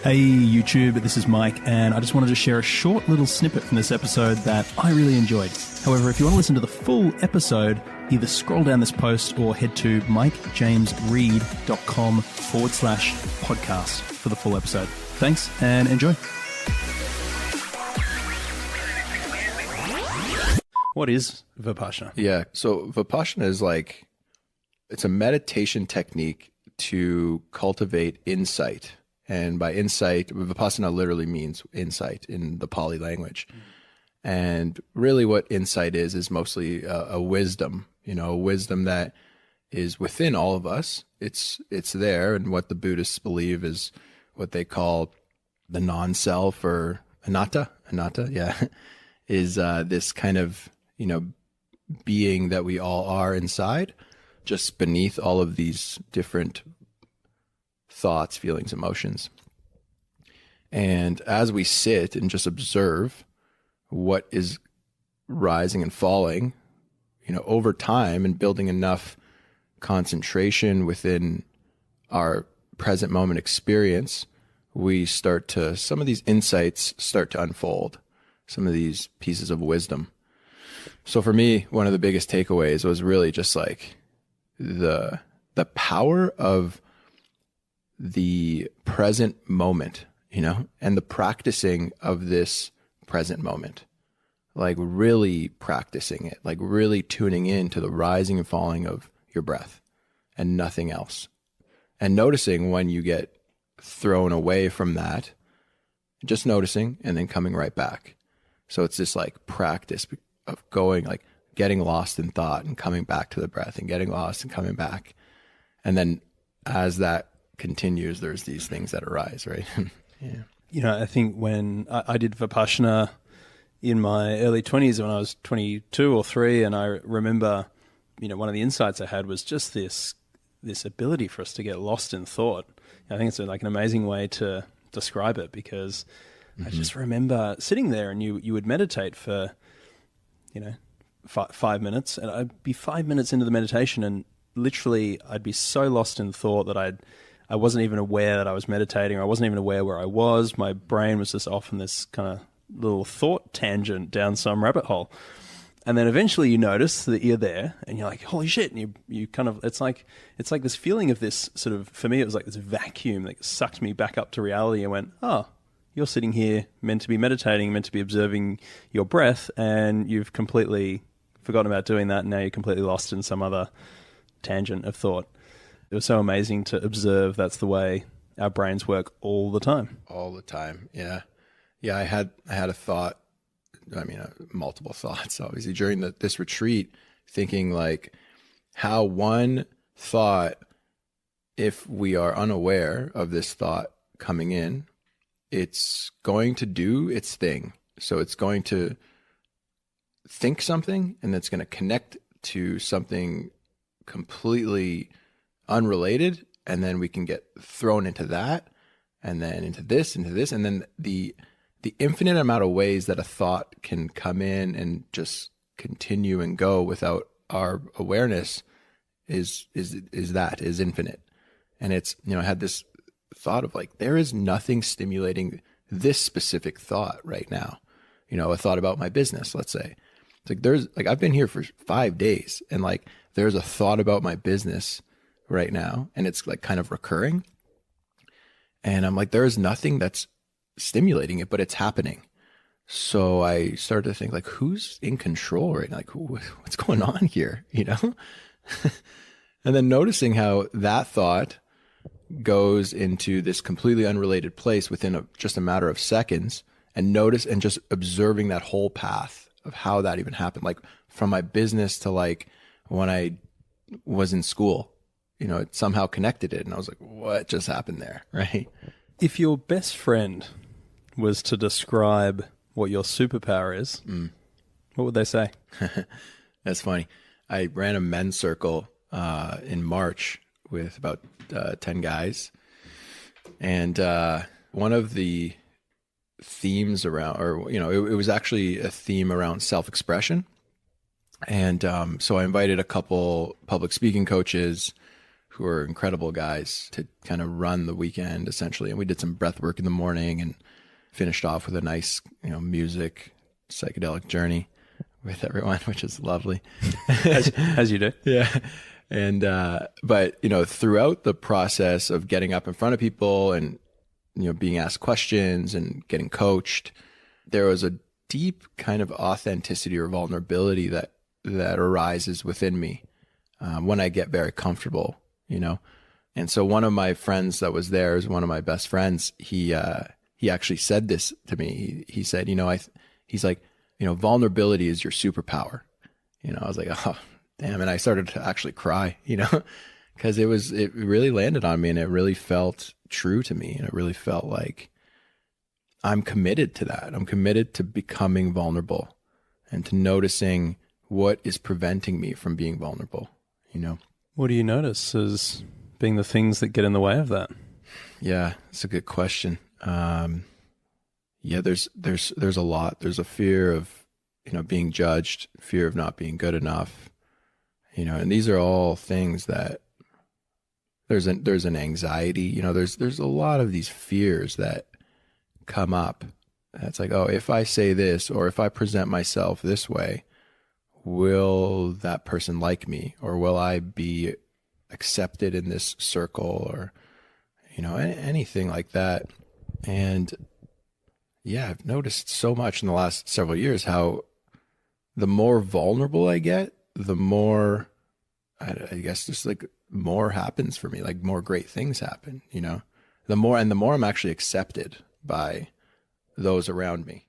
Hey YouTube, this is Mike, and I just wanted to share a short little snippet from this episode that I really enjoyed. However, if you want to listen to the full episode, either scroll down this post or head to mikejamesreid.com/podcast for the full episode. Thanks and enjoy. What is Vipassana? Yeah, so Vipassana is it's a meditation technique to cultivate insight. And by insight, Vipassana literally means insight in the Pali language. And really what insight is mostly a wisdom, a wisdom that is within all of us. It's there. And what the Buddhists believe is what they call the non-self, or anatta, yeah, is this kind of, being that we all are inside, just beneath all of these different thoughts, feelings, emotions. And as we sit and just observe what is rising and falling, over time, and building enough concentration within our present moment experience, some of these insights start to unfold, some of these pieces of wisdom. So for me, one of the biggest takeaways was really just the power of the present moment, and the practicing of this present moment, really practicing it, really tuning in to the rising and falling of your breath and nothing else. And noticing when you get thrown away from that, just noticing and then coming right back. So it's this practice of going, getting lost in thought and coming back to the breath and getting lost and coming back. And then as that continues, there's these things that arise, right? Yeah. I think when I did Vipassana in my early 20s, when I was 22 or 3, and I remember, one of the insights I had was just this ability for us to get lost in thought. I think it's an amazing way to describe it, because I just remember sitting there and you would meditate for, 5 minutes, and I'd be 5 minutes into the meditation and literally I'd be so lost in thought that I wasn't even aware that I was meditating, or I wasn't even aware where I was. My brain was just off in this kind of little thought tangent down some rabbit hole. And then eventually you notice that you're there and you're like, holy shit. And you kind of, it's like this feeling of this sort of, for me, it was like this vacuum that sucked me back up to reality and went, oh, you're sitting here meant to be meditating, meant to be observing your breath, and you've completely forgotten about doing that. And now you're completely lost in some other tangent of thought. It was so amazing to observe that's the way our brains work all the time. All the time, yeah. Yeah, I had a thought, multiple thoughts, obviously, during this retreat, thinking how one thought, if we are unaware of this thought coming in, it's going to do its thing. So it's going to think something, and that's going to connect to something completely unrelated, and then we can get thrown into that, and then into this, and then the infinite amount of ways that a thought can come in and just continue and go without our awareness is infinite. And it's, I had this thought of there is nothing stimulating this specific thought right now. A thought about my business, let's say. It's I've been here for 5 days, and there's a thought about my business right now, and it's kind of recurring. And I'm there is nothing that's stimulating it, but it's happening. So I started to think who's in control right now? What's going on here? And then noticing how that thought goes into this completely unrelated place within just a matter of seconds, and just observing that whole path of how that even happened. From my business to when I was in school, it somehow connected it. And I was what just happened there? Right. If your best friend was to describe what your superpower is, what would they say? That's funny. I ran a men's circle in March with about 10 guys. And one of the themes around, it was actually a theme around self-expression. And so I invited a couple public speaking coaches who are incredible guys to kind of run the weekend essentially. And we did some breath work in the morning and finished off with a nice, music psychedelic journey with everyone, which is lovely. as you do. Yeah. And, but, throughout the process of getting up in front of people and, being asked questions and getting coached, there was a deep kind of authenticity or vulnerability that arises within me when I get very comfortable, And so one of my friends that was there is one of my best friends. He actually said this to me. He said, he's like, vulnerability is your superpower. I was like, oh, damn. And I started to actually cry, because it really landed on me and it really felt true to me. And it really felt like I'm committed to that. I'm committed to becoming vulnerable and to noticing what is preventing me from being vulnerable, What do you notice as being the things that get in the way of that? Yeah, it's a good question. There's a lot. There's a fear of, being judged, fear of not being good enough, and these are all things that there's an anxiety, there's a lot of these fears that come up. It's like, oh, if I say this, or if I present myself this way, will that person like me, or will I be accepted in this circle, or, anything like that. And yeah, I've noticed so much in the last several years how the more vulnerable I get, the more, I guess, just like more happens for me, like more great things happen, the more I'm actually accepted by those around me.